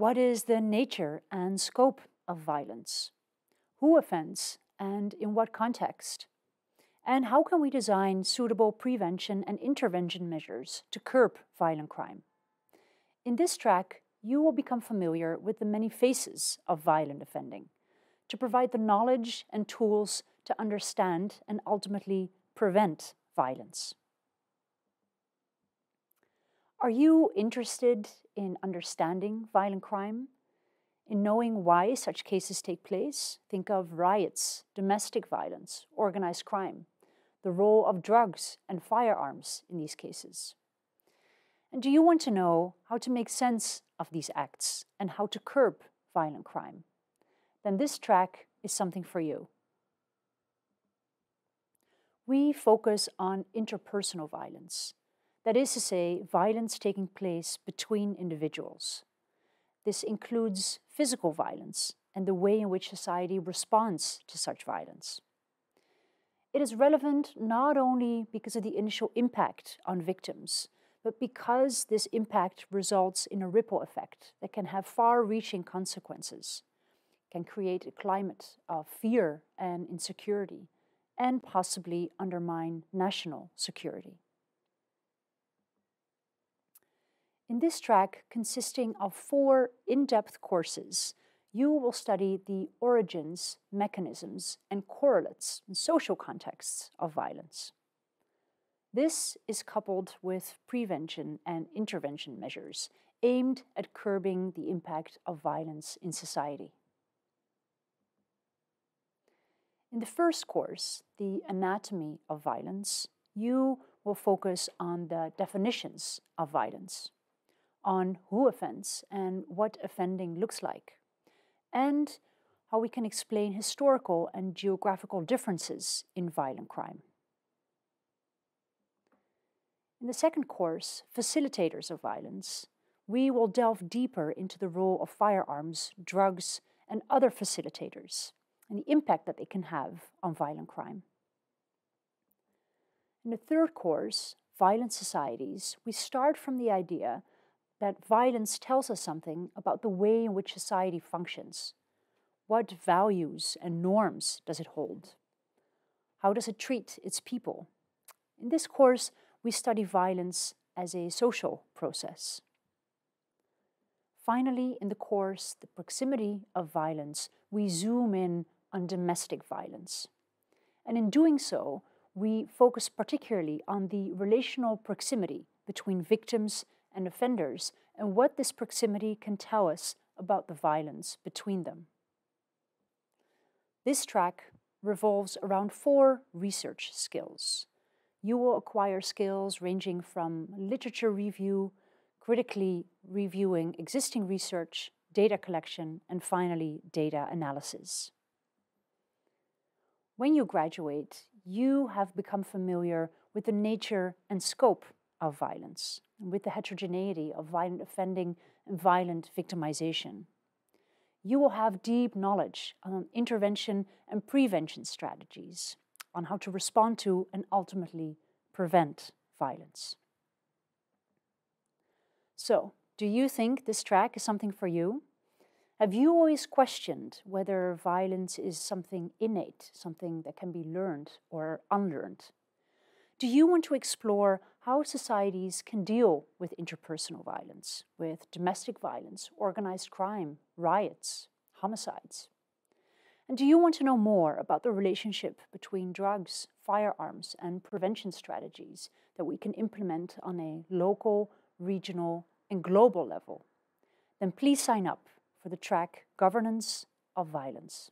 What is the nature and scope of violence? Who offends and in what context? And how can we design suitable prevention and intervention measures to curb violent crime? In this track, you will become familiar with the many faces of violent offending, to provide the knowledge and tools to understand and ultimately prevent violence. Are you interested in understanding violent crime? In knowing why such cases take place? Think of riots, domestic violence, organized crime, the role of drugs and firearms in these cases. And do you want to know how to make sense of these acts and how to curb violent crime? Then this track is something for you. We focus on interpersonal violence. That is to say, violence taking place between individuals. This includes physical violence and the way in which society responds to such violence. It is relevant not only because of the initial impact on victims, but because this impact results in a ripple effect that can have far-reaching consequences, can create a climate of fear and insecurity, and possibly undermine national security. In this track, consisting of 4 in-depth courses, you will study the origins, mechanisms, and correlates in social contexts of violence. This is coupled with prevention and intervention measures aimed at curbing the impact of violence in society. In the first course, the anatomy of violence, you will focus on the definitions of violence, on who offends and what offending looks like, and how we can explain historical and geographical differences in violent crime. In the second course, Facilitators of Violence, we will delve deeper into the role of firearms, drugs, and other facilitators, and the impact that they can have on violent crime. In the third course, Violent Societies, we start from the idea that violence tells us something about the way in which society functions. What values and norms does it hold? How does it treat its people? In this course, we study violence as a social process. Finally, in the course, The Proximity of Violence, we zoom in on domestic violence. And in doing so, we focus particularly on the relational proximity between victims and offenders, and what this proximity can tell us about the violence between them. This track revolves around 4 research skills. You will acquire skills ranging from literature review, critically reviewing existing research, data collection, and finally, data analysis. When you graduate, you have become familiar with the nature and scope of violence, and with the heterogeneity of violent offending and violent victimization. You will have deep knowledge on intervention and prevention strategies, on how to respond to and ultimately prevent violence. So, do you think this track is something for you? Have you always questioned whether violence is something innate, something that can be learned or unlearned? Do you want to explore how societies can deal with interpersonal violence, with domestic violence, organized crime, riots, homicides? And do you want to know more about the relationship between drugs, firearms, and prevention strategies that we can implement on a local, regional, and global level? Then please sign up for the track Governance of Violence.